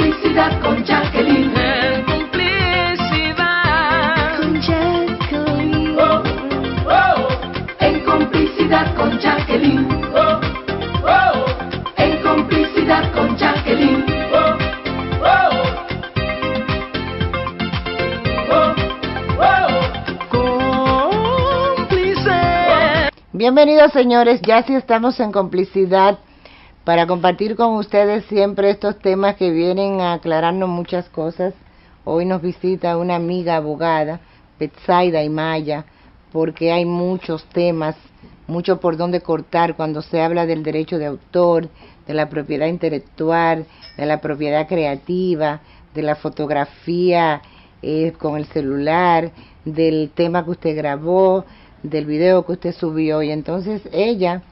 complicidad con Jacqueline. En complicidad Con Jacqueline. Oh, oh. En complicidad con Jacqueline. Oh, oh. En complicidad con Jacqueline. Oh, oh. Oh, oh. cómplice. Bienvenidos, señores, ya sí estamos en complicidad para compartir con ustedes siempre estos temas que vienen a aclararnos muchas cosas. Hoy nos visita una amiga abogada, Betsaida Imaya, porque hay muchos temas, mucho por donde cortar cuando se habla del derecho de autor, de la propiedad intelectual, de la propiedad creativa, de la fotografía con el celular, del tema que usted grabó, del video que usted subió. Y entonces ella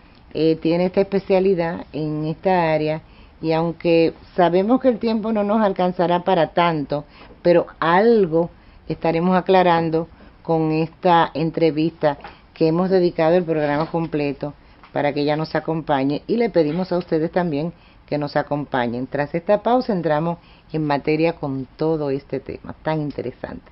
tiene esta especialidad en esta área, y aunque sabemos que el tiempo no nos alcanzará para tanto, pero algo estaremos aclarando con esta entrevista que hemos dedicado el programa completo para que ella nos acompañe, y le pedimos a ustedes también que nos acompañen. Tras esta pausa entramos en materia con todo este tema tan interesante.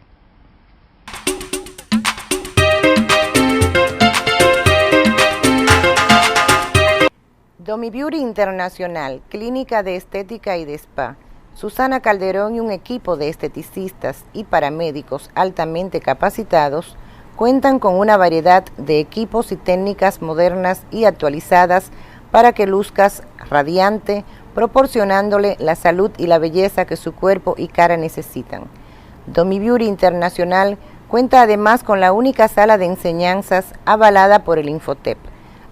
Domi Beauty Internacional, clínica de estética y de spa. Susana Calderón y un equipo de esteticistas y paramédicos altamente capacitados cuentan con una variedad de equipos y técnicas modernas y actualizadas para que luzcas radiante, proporcionándole la salud y la belleza que su cuerpo y cara necesitan. Domi Beauty Internacional cuenta además con la única sala de enseñanzas avalada por el Infotep.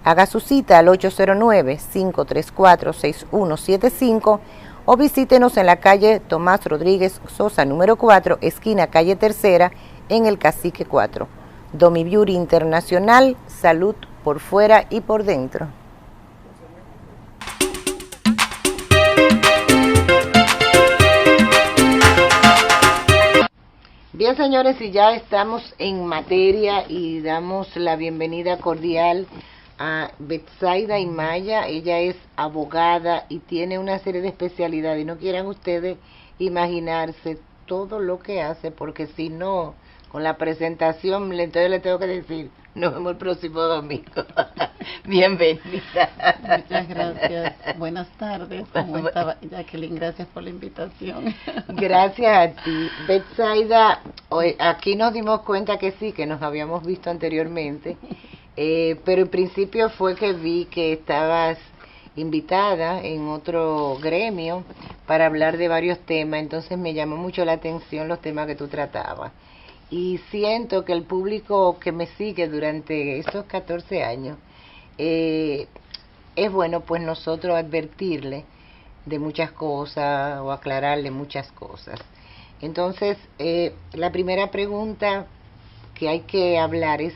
Haga su cita al 809-534-6175 o visítenos en la calle Tomás Rodríguez Sosa, número 4, esquina calle Tercera, en el Cacique 4. Domi Beauty Internacional, salud por fuera y por dentro. Bien, señores, y ya estamos en materia y damos la bienvenida cordial a Betsaida Imaya. Ella es abogada y tiene una serie de especialidades, y no quieran ustedes imaginarse todo lo que hace, porque si no, con la presentación, entonces le tengo que decir, nos vemos el próximo domingo. Bienvenida. Muchas gracias. Buenas tardes. ¿Cómo estaba, Jacqueline? Gracias por la invitación. Gracias a ti. Betsaida, aquí nos dimos cuenta que sí, que nos habíamos visto anteriormente, pero en principio fue que vi que estabas invitada en otro gremio para hablar de varios temas, entonces me llamó mucho la atención los temas que tú tratabas. Y siento que el público que me sigue durante estos 14 años, es bueno pues nosotros advertirle de muchas cosas o aclararle muchas cosas. Entonces, la primera pregunta que hay que hablar es,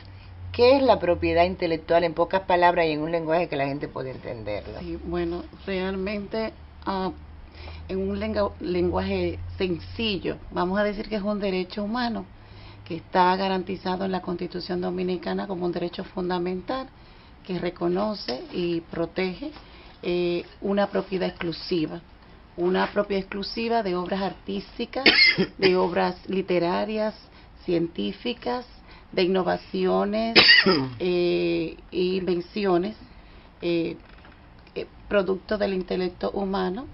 ¿qué es la propiedad intelectual en pocas palabras y en un lenguaje que la gente pueda entenderlo? Sí, bueno, realmente en un lenguaje sencillo, vamos a decir que es un derecho humano que está garantizado en la Constitución Dominicana como un derecho fundamental que reconoce y protege una propiedad exclusiva de obras artísticas, de obras literarias, científicas, de innovaciones e invenciones, producto del intelecto humano,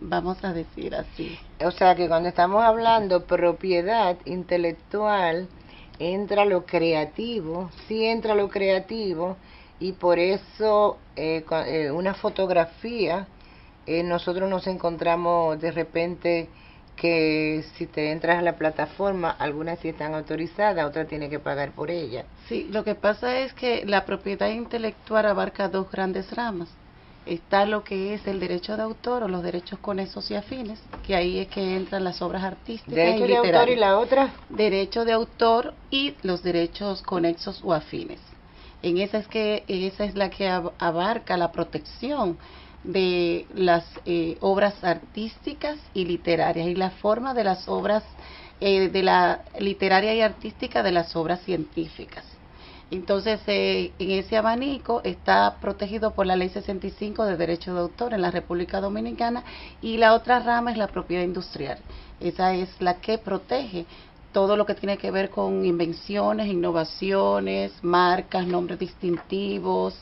vamos a decir así. O sea que cuando estamos hablando propiedad intelectual, entra lo creativo, sí entra lo creativo, y por eso una fotografía, nosotros nos encontramos de repente que si te entras a la plataforma, algunas sí están autorizadas, otras tienes que pagar por ellas. Sí, lo que pasa es que la propiedad intelectual abarca dos grandes ramas. Está lo que es el derecho de autor o los derechos conexos y afines, que ahí es que entran las obras artísticas. Derecho de autor y la otra. Derecho de autor y los derechos conexos o afines. Esa es la que abarca la protección de las obras artísticas y literarias y la forma de las obras de la literaria y artística de las obras científicas. Entonces, en ese abanico está protegido por la Ley 65 de Derecho de Autor en la República Dominicana, y la otra rama es la propiedad industrial. Esa es la que protege todo lo que tiene que ver con invenciones, innovaciones, marcas, nombres distintivos,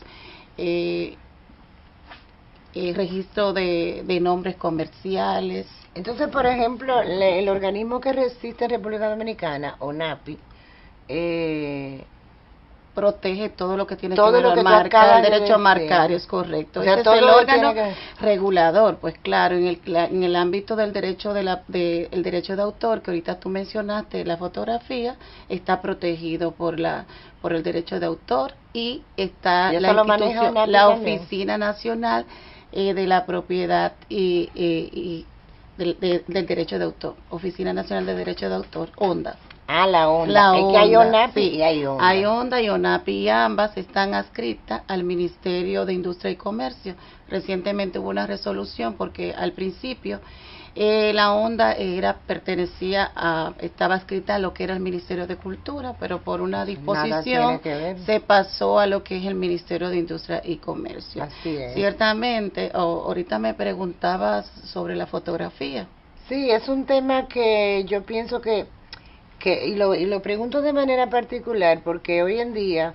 registro de nombres comerciales. Entonces, por ejemplo, el organismo que resiste en República Dominicana, ONAPI, protege todo lo que tiene todo que ver lo que con marca, el derecho a decir. marcar, es correcto. O sea, Ese todo es el lo que órgano tiene regulador, pues claro, en el ámbito del derecho el derecho de autor que ahorita tú mencionaste, la fotografía está protegido por el derecho de autor, y está ¿Y eso la lo maneja institución, ONAPI la también? Oficina Nacional de la Propiedad y del Derecho de Autor, Oficina Nacional de Derecho de Autor, ONDA. Ah, la onda. La Es que hay ONDA, ONAPI sí, y hay onda. hay ONDA y ONAPI, y ambas están adscritas al Ministerio de Industria y Comercio. Recientemente hubo una resolución porque al principio la ONDA estaba adscrita a lo que era el Ministerio de Cultura, pero por una disposición tiene que ver. se pasó a lo que es el Ministerio de Industria y Comercio. Así es. Ciertamente, ahorita me preguntabas sobre la fotografía. Sí, es un tema que yo pienso y lo pregunto de manera particular porque hoy en día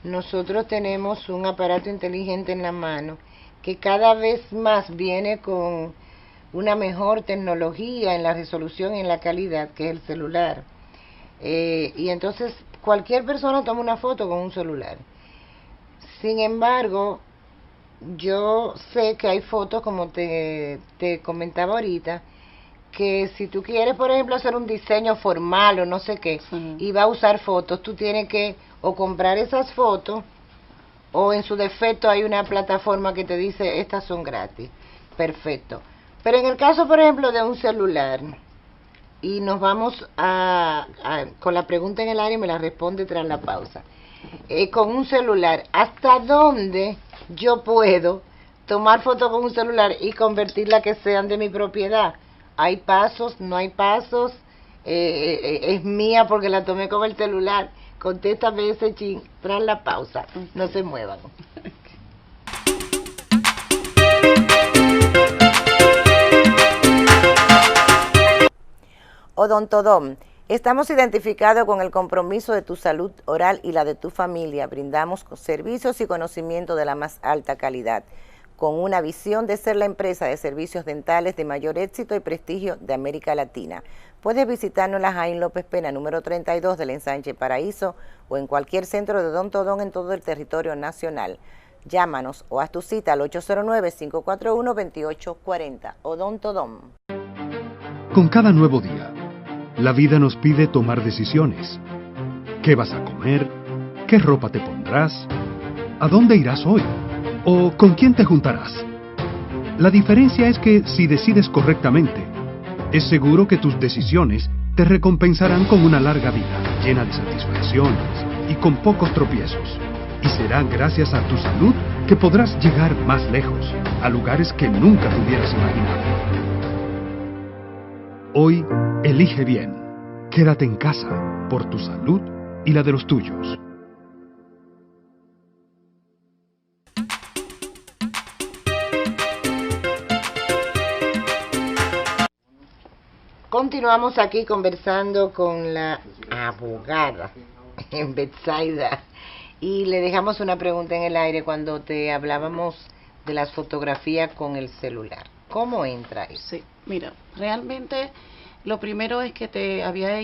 nosotros tenemos un aparato inteligente en la mano que cada vez más viene con una mejor tecnología en la resolución y en la calidad, que es el celular. Y entonces cualquier persona toma una foto con un celular. Sin embargo, yo sé que hay fotos, como te comentaba ahorita, que si tú quieres, por ejemplo, hacer un diseño formal o no sé qué, Sí. y va a usar fotos, tú tienes que o comprar esas fotos, o en su defecto hay una plataforma que te dice, estas son gratis. Perfecto. Pero en el caso, por ejemplo, de un celular, y nos vamos con la pregunta en el aire, me la responde tras la pausa. Con un celular, ¿hasta dónde yo puedo tomar fotos con un celular y convertirla que sean de mi propiedad? ¿Hay pasos? ¿No hay pasos? ¿Es mía porque la tomé con el celular? Contéstame ese chin tras la pausa. No se muevan. Odontodom. Estamos identificados con el compromiso de tu salud oral y la de tu familia. Brindamos servicios y conocimiento de la más alta calidad, con una visión de ser la empresa de servicios dentales de mayor éxito y prestigio de América Latina. Puedes visitarnos en la Jaime López Pena, número 32 del Ensanche Paraíso, o en cualquier centro de odontodón en todo el territorio nacional. Llámanos o haz tu cita al 809-541-2840. Odontodom. Con cada nuevo día, la vida nos pide tomar decisiones. ¿Qué vas a comer? ¿Qué ropa te pondrás? ¿A dónde irás hoy? ¿O con quién te juntarás? La diferencia es que si decides correctamente, es seguro que tus decisiones te recompensarán con una larga vida, llena de satisfacciones y con pocos tropiezos. Y será gracias a tu salud que podrás llegar más lejos, a lugares que nunca te hubieras imaginado. Hoy, elige bien. Quédate en casa, por tu salud y la de los tuyos. Continuamos aquí conversando con la abogada en Betsaida y le dejamos una pregunta en el aire cuando te hablábamos de las fotografías con el celular. ¿Cómo entra eso? Sí, mira, realmente lo primero es que te había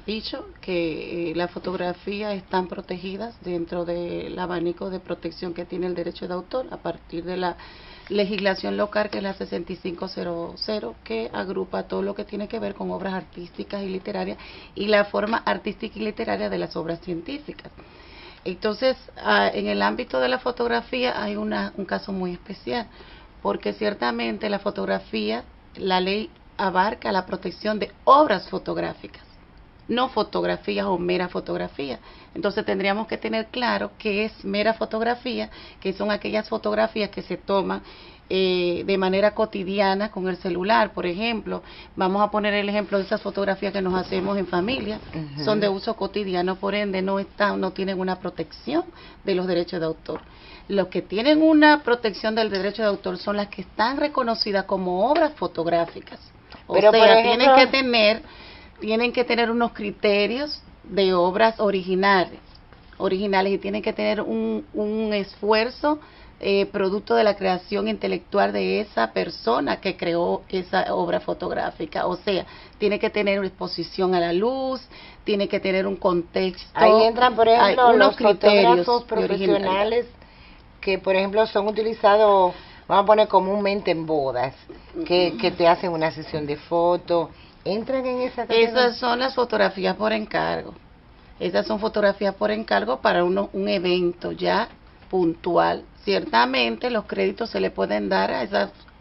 dicho que las fotografías están protegidas dentro del abanico de protección que tiene el derecho de autor a partir de la legislación local, que es la 6500, que agrupa todo lo que tiene que ver con obras artísticas y literarias y la forma artística y literaria de las obras científicas. Entonces, en el ámbito de la fotografía hay un caso muy especial, porque ciertamente la fotografía, la ley abarca la protección de obras fotográficas, no fotografías o mera fotografía. Entonces tendríamos que tener claro qué es mera fotografía, que son aquellas fotografías que se toman de manera cotidiana con el celular. Por ejemplo, vamos a poner el ejemplo de esas fotografías que nos hacemos en familia, son de uso cotidiano, por ende no tienen una protección de los derechos de autor. Los que tienen una protección del derecho de autor son las que están reconocidas como obras fotográficas. Pero, sea, por ejemplo, tienen que tener unos criterios de obras originales y tienen que tener un esfuerzo producto de la creación intelectual de esa persona que creó esa obra fotográfica. O sea, tiene que tener una exposición a la luz, tiene que tener un contexto. Ahí entran, por ejemplo, los fotógrafos de profesionales que, por ejemplo, son utilizados, vamos a poner comúnmente en bodas, que te hacen una sesión de fotos. ¿Entran en esa categoría? Esas son las fotografías por encargo. Esas son fotografías por encargo para un evento ya puntual. Ciertamente los créditos se le pueden dar a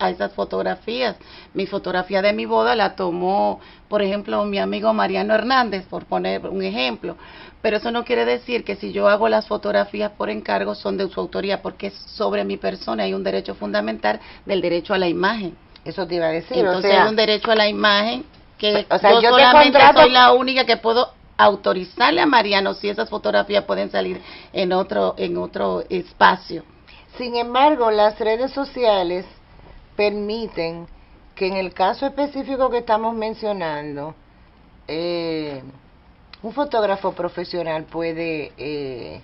esas fotografías. Mi fotografía de mi boda la tomó, por ejemplo, mi amigo Mariano Hernández, por poner un ejemplo. Pero eso no quiere decir que si yo hago las fotografías por encargo son de su autoría, porque es sobre mi persona. Hay un derecho fundamental del derecho a la imagen. Eso te iba a decir. Entonces hay un derecho a la imagen que o sea, yo solamente soy la única que puedo autorizarle a Mariano si esas fotografías pueden salir en otro espacio. Sin embargo, las redes sociales permiten que en el caso específico que estamos mencionando, un fotógrafo profesional puede,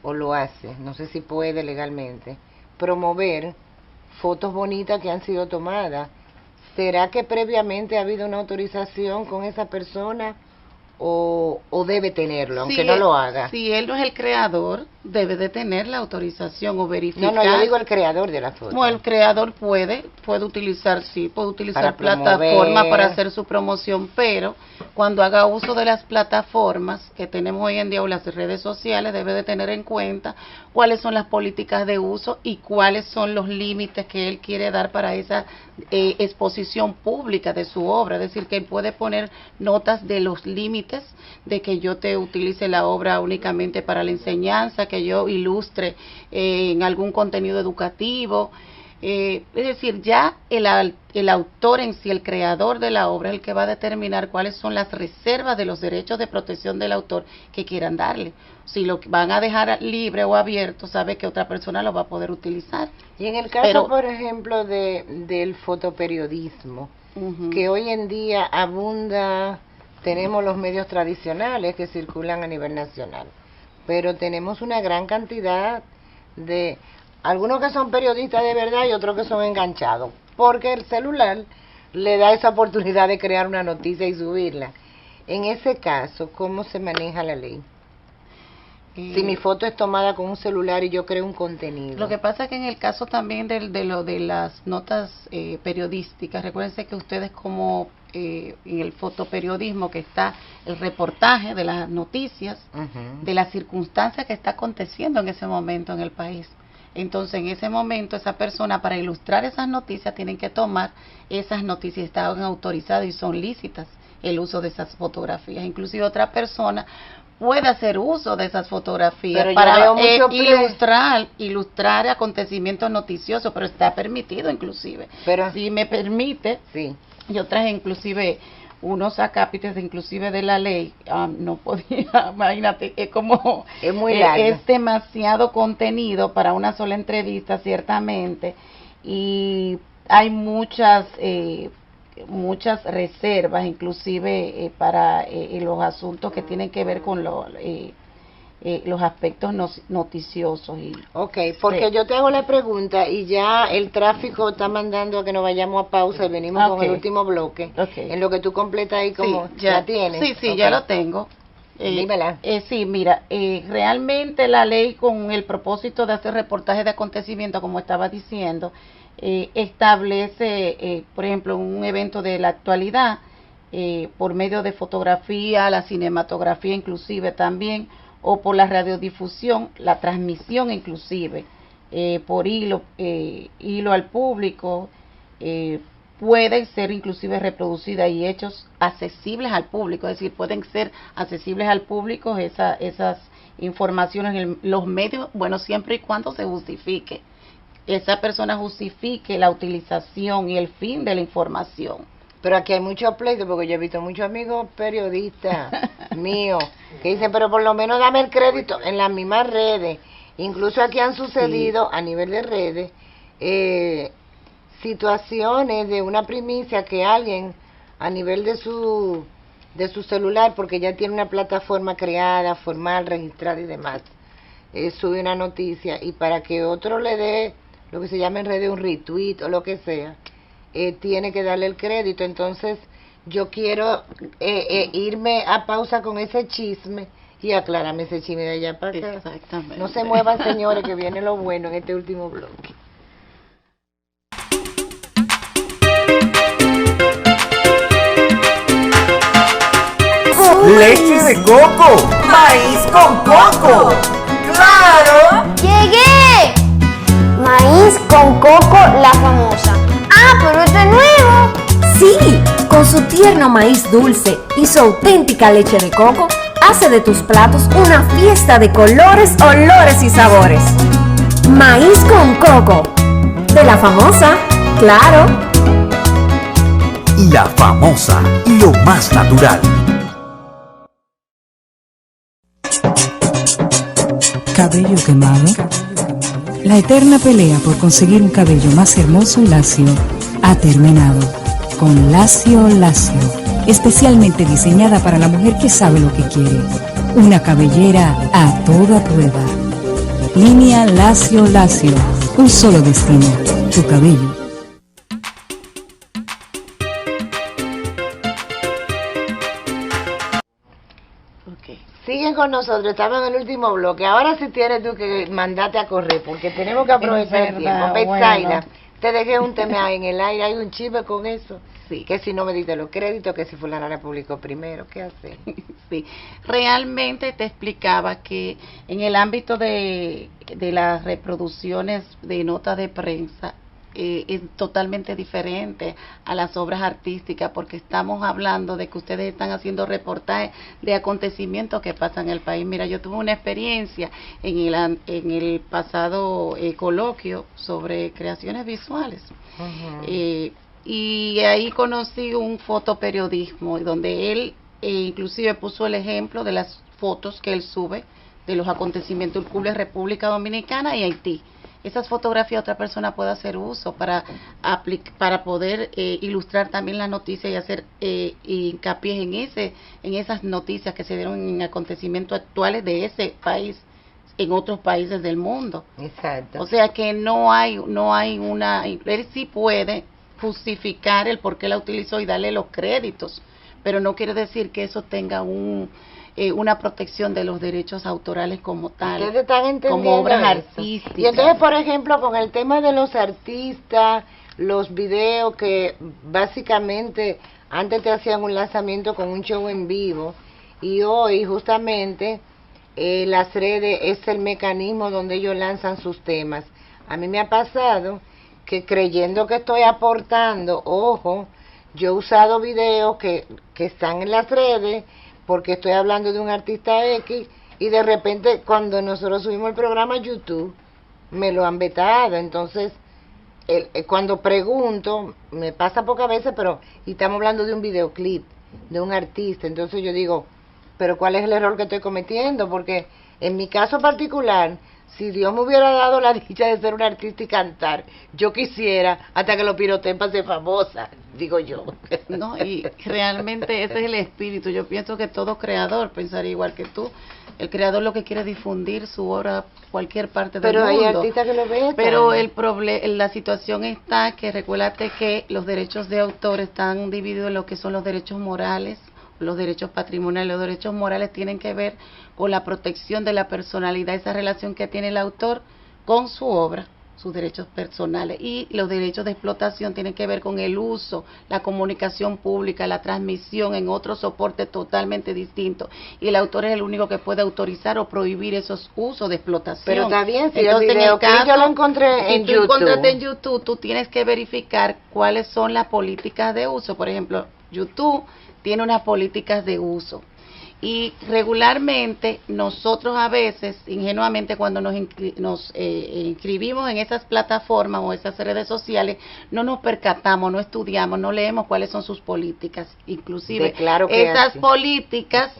o lo hace, no sé si puede legalmente, promover fotos bonitas que han sido tomadas. ¿Será que previamente ha habido una autorización con esa persona o debe tenerlo, aunque no lo haga? Si él no es el creador, debe de tener la autorización o verificar. No, yo digo el creador de la foto. Bueno, el creador puede utilizar plataformas para hacer su promoción, pero cuando haga uso de las plataformas que tenemos hoy en día o las redes sociales, debe de tener en cuenta cuáles son las políticas de uso y cuáles son los límites que él quiere dar para esa exposición pública de su obra. Es decir, que él puede poner notas de los límites de que yo te utilice la obra únicamente para la enseñanza, que yo ilustre en algún contenido educativo. Es decir, ya el autor en sí, el creador de la obra, es el que va a determinar cuáles son las reservas de los derechos de protección del autor que quieran darle. Si lo van a dejar libre o abierto, sabe que otra persona lo va a poder utilizar. Y en el caso, por ejemplo, del fotoperiodismo, que hoy en día abunda, tenemos los medios tradicionales que circulan a nivel nacional, pero tenemos una gran cantidad de algunos que son periodistas de verdad y otros que son enganchados, porque el celular le da esa oportunidad de crear una noticia y subirla. En ese caso, ¿cómo se maneja la ley? Si mi foto es tomada con un celular y yo creo un contenido. Lo que pasa es que en el caso también de las notas periodísticas, recuérdense que ustedes como en el fotoperiodismo, que está el reportaje de las noticias, de las circunstancias que está aconteciendo en ese momento en el país. Entonces, en ese momento, esa persona, para ilustrar esas noticias, tienen que tomar esas noticias, están autorizadas y son lícitas el uso de esas fotografías. Inclusive otra persona puede hacer uso de esas fotografías pero para ilustrar acontecimientos noticiosos, pero está permitido inclusive. Pero, si me permite, sí. Yo traje inclusive unos acápites inclusive de la ley, no podía, imagínate, es muy largo. Es demasiado contenido para una sola entrevista, ciertamente, y hay muchas reservas, inclusive para los asuntos que tienen que ver con los aspectos noticiosos. Ok, porque yo te hago la pregunta y ya el tráfico está mandando a que nos vayamos a pausa y venimos con el último bloque. En lo que tú completas ahí como ya tienes. Sí, ya lo tengo. Dímela. Sí, mira, realmente la ley, con el propósito de hacer reportajes de acontecimientos, como estaba diciendo, establece, por ejemplo, un evento de la actualidad, por medio de fotografía, la cinematografía inclusive también, o por la radiodifusión, la transmisión inclusive, por hilo al público, pueden ser inclusive reproducidas y hechos accesibles al público, es decir, pueden ser accesibles al público esas informaciones en los medios, bueno, siempre y cuando se justifique, esa persona justifique la utilización y el fin de la información. Pero aquí hay muchos pleitos, porque yo he visto muchos amigos periodistas míos que dicen, pero por lo menos dame el crédito en las mismas redes. Incluso aquí han sucedido a nivel de redes situaciones de una primicia que alguien a nivel de su celular, porque ya tiene una plataforma creada, formal, registrada y demás, sube una noticia y para que otro le dé lo que se llama en redes un retweet o lo que sea, tiene que darle el crédito. Entonces yo quiero irme a pausa con ese chisme y aclararme ese chisme de allá para acá. Exactamente. No se muevan, señores, que viene lo bueno en este último bloque. Leche de coco, maíz con coco. ¡Claro! ¡Llegué! Maíz con coco, la famosa. ¡Ah, pero este es nuevo! Sí, con su tierno maíz dulce y su auténtica leche de coco, hace de tus platos una fiesta de colores, olores y sabores. Maíz con coco, de la famosa, claro. La famosa, lo más natural. Cabello quemado. La eterna pelea por conseguir un cabello más hermoso y lacio ha terminado. Con Lacio Lacio, especialmente diseñada para la mujer que sabe lo que quiere. Una cabellera a toda prueba. Línea Lacio Lacio, un solo destino, tu cabello. Siguen con nosotros, estamos en el último bloque. Ahora sí tienes tú que mandarte a correr, porque tenemos que aprovechar el tiempo. Betsaida, bueno, te dejé un tema en el aire, hay un chisme con eso. Sí. Que si no me diste los créditos, que si fulana la publicó primero, ¿qué hace? Sí, realmente te explicaba que en el ámbito de las reproducciones de notas de prensa, es totalmente diferente a las obras artísticas, porque estamos hablando de que ustedes están haciendo reportajes de acontecimientos que pasan en el país. Mira, yo tuve una experiencia en el pasado coloquio sobre creaciones visuales. Y ahí conocí un fotoperiodismo donde él inclusive puso el ejemplo de las fotos que él sube de los acontecimientos en Cuba, República Dominicana y Haití. Esas fotografías otra persona puede hacer uso para poder ilustrar también la noticia y hacer hincapié en esas noticias que se dieron en acontecimientos actuales de ese país en otros países del mundo. Exacto. O sea que no hay una, él sí puede justificar el por qué la utilizó y darle los créditos, pero no quiere decir que eso tenga una protección de los derechos autorales como tal, como obras artísticas. Y entonces, por ejemplo, con el tema de los artistas, los videos que básicamente antes te hacían un lanzamiento con un show en vivo, y hoy justamente las redes es el mecanismo donde ellos lanzan sus temas. A mí me ha pasado que creyendo que estoy aportando, ojo, yo he usado videos que están en las redes, porque estoy hablando de un artista X, y de repente cuando nosotros subimos el programa a YouTube, me lo han vetado. Entonces, cuando pregunto, me pasa pocas veces, pero y estamos hablando de un videoclip, de un artista, entonces yo digo, pero ¿cuál es el error que estoy cometiendo? Porque en mi caso particular, si Dios me hubiera dado la dicha de ser un artista y cantar, yo quisiera hasta que lo piroteen para ser famosa, digo yo. No, y realmente ese es el espíritu. Yo pienso que todo creador pensaría igual que tú. El creador lo que quiere es difundir su obra a cualquier parte del mundo. Pero hay artistas que lo ven. Pero la situación está que recuérdate que los derechos de autor están divididos en lo que son los derechos morales, los derechos patrimoniales. Los derechos morales tienen que ver con la protección de la personalidad, esa relación que tiene el autor con su obra. sus derechos personales. Y los derechos de explotación tienen que ver con el uso, la comunicación pública, la transmisión en otro soporte totalmente distinto. Y el autor es el único que puede autorizar o prohibir esos usos de explotación. Pero está bien, si entonces, el videoclip yo lo encontré en tú YouTube. encontraste en YouTube, tú tienes que verificar cuáles son las políticas de uso. Por ejemplo, YouTube tiene unas políticas de uso. Y regularmente nosotros a veces, ingenuamente, cuando nos inscribimos en esas plataformas o esas redes sociales, no nos percatamos, no estudiamos, no leemos cuáles son sus políticas. Inclusive claro que esas así. políticas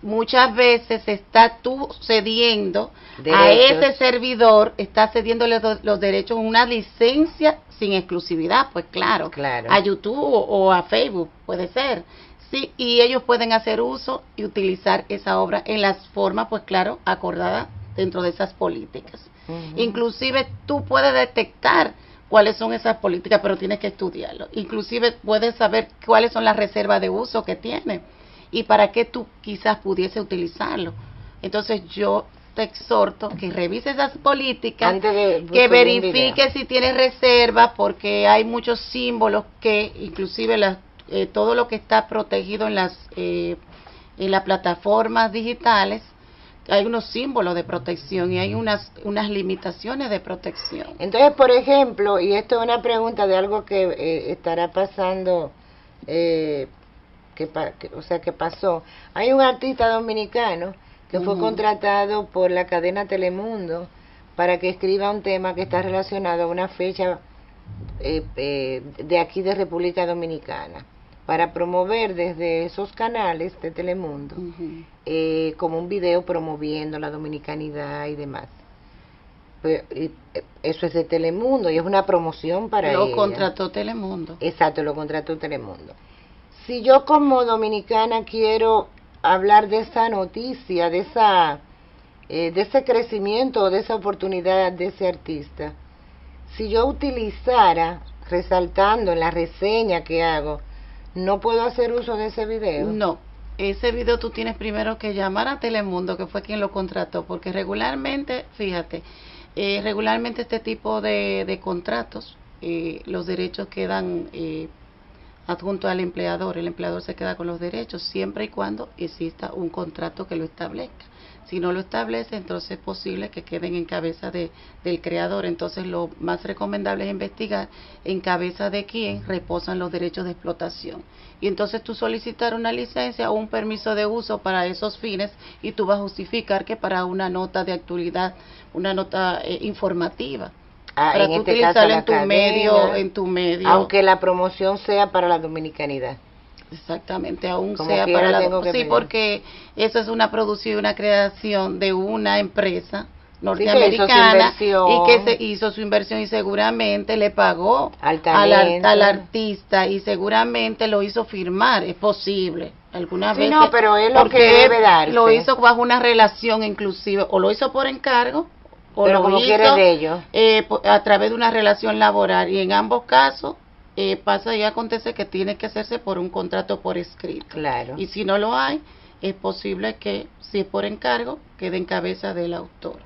muchas veces está tú cediendo a Derechos. ese servidor, está cediéndole los derechos, una licencia sin exclusividad, pues claro. A YouTube o a Facebook, puede ser. Sí, y ellos pueden hacer uso y utilizar esa obra en las formas, pues claro, acordadas dentro de esas políticas. Inclusive tú puedes detectar cuáles son esas políticas, pero tienes que estudiarlo. Inclusive puedes saber cuáles son las reservas de uso que tiene y para qué tú quizás pudiese utilizarlo. Entonces yo te exhorto que revises esas políticas, que verifiques si tienes reserva, porque hay muchos símbolos que inclusive todo lo que está protegido en las plataformas digitales, hay unos símbolos de protección y hay unas limitaciones de protección. Entonces, por ejemplo, y esto es una pregunta de algo que estará pasando, que pasó. Hay un artista dominicano que fue contratado por la cadena Telemundo para que escriba un tema que está relacionado a una fecha de aquí de República Dominicana, para promover desde esos canales de Telemundo como un video promoviendo la dominicanidad y demás. Pues, eso es de Telemundo y es una promoción para ella. Lo contrató Telemundo. Exacto, lo contrató Telemundo. Si yo como dominicana quiero hablar de esa noticia, de ese crecimiento, de esa oportunidad de ese artista, si yo utilizara, resaltando en la reseña que hago, ¿no puedo hacer uso de ese video? No, ese video tú tienes primero que llamar a Telemundo, que fue quien lo contrató, porque regularmente, fíjate, regularmente este tipo de contratos, los derechos quedan adjuntos al empleador. El empleador se queda con los derechos siempre y cuando exista un contrato que lo establezca. Si no lo establece, entonces es posible que queden en cabeza del creador. Entonces lo más recomendable es investigar en cabeza de quién reposan los derechos de explotación. Y entonces tú solicitar una licencia o un permiso de uso para esos fines y tú vas a justificar que para una nota de actualidad, una nota informativa. Para tú utilizarlo en tu medio. Aunque la promoción sea para la dominicanidad. Exactamente, aún sea para la... Sí, porque eso es una producción, una creación de una empresa norteamericana y que se hizo su inversión y seguramente le pagó al artista y seguramente lo hizo firmar, es posible. Algunas veces, no, pero es lo que debe darse. Lo hizo bajo una relación inclusive, o lo hizo por encargo, o pero lo como hizo quiere de ellos. A través de una relación laboral, y en ambos casos pasa y acontece que tiene que hacerse por un contrato por escrito. Claro. Y si no lo hay, es posible que, si es por encargo, quede en cabeza del autor.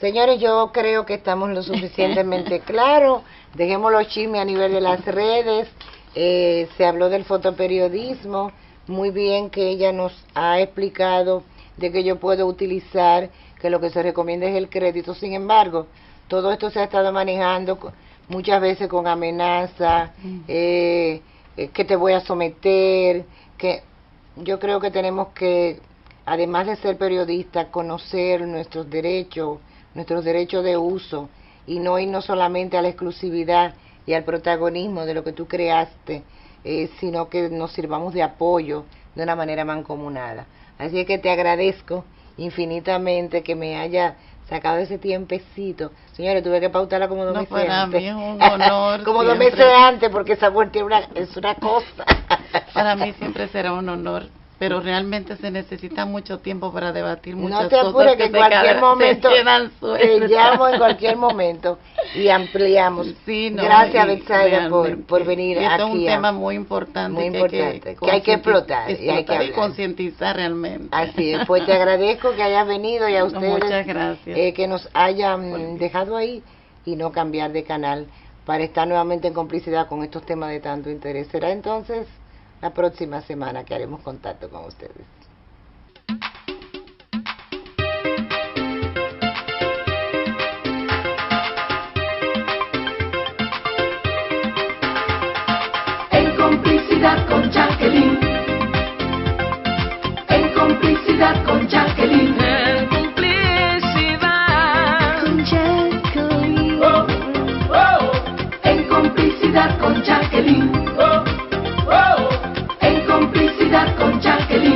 Señores, yo creo que estamos lo suficientemente claros. Dejemos los chismes a nivel de las redes. Se habló del fotoperiodismo. Muy bien que ella nos ha explicado de que yo puedo utilizar, que lo que se recomienda es el crédito. Sin embargo, todo esto se ha estado manejando muchas veces con amenaza, que te voy a someter, que yo creo que tenemos que, además de ser periodistas, conocer nuestros derechos de uso, y no irnos solamente a la exclusividad y al protagonismo de lo que tú creaste, sino que nos sirvamos de apoyo de una manera mancomunada. Así es que te agradezco infinitamente que me haya sacado ese tiempecito. Señores, tuve que pautarla como 2 meses para antes. mí es un honor. Como 2 siempre. meses antes, porque esa muerte es una cosa. Para mí siempre será un honor, pero realmente se necesita mucho tiempo para debatir muchas cosas. No te apures, que en cualquier momento te llamo en cualquier momento y ampliamos. Sí, no, gracias, Betsaida, por venir aquí. Es un tema muy importante, que hay que explotar y hay que hablar. Y concientizar realmente. Así es, pues te agradezco que hayas venido y a ustedes muchas gracias. Que nos hayan dejado ahí y no cambiar de canal para estar nuevamente en complicidad con estos temas de tanto interés. Será entonces la próxima semana que haremos contacto con ustedes. En complicidad con Jacqueline. En complicidad con Jacqueline. En complicidad con Jacqueline. Oh, oh. En complicidad con Jacqueline. Oh, oh. En complicidad con Jacqueline.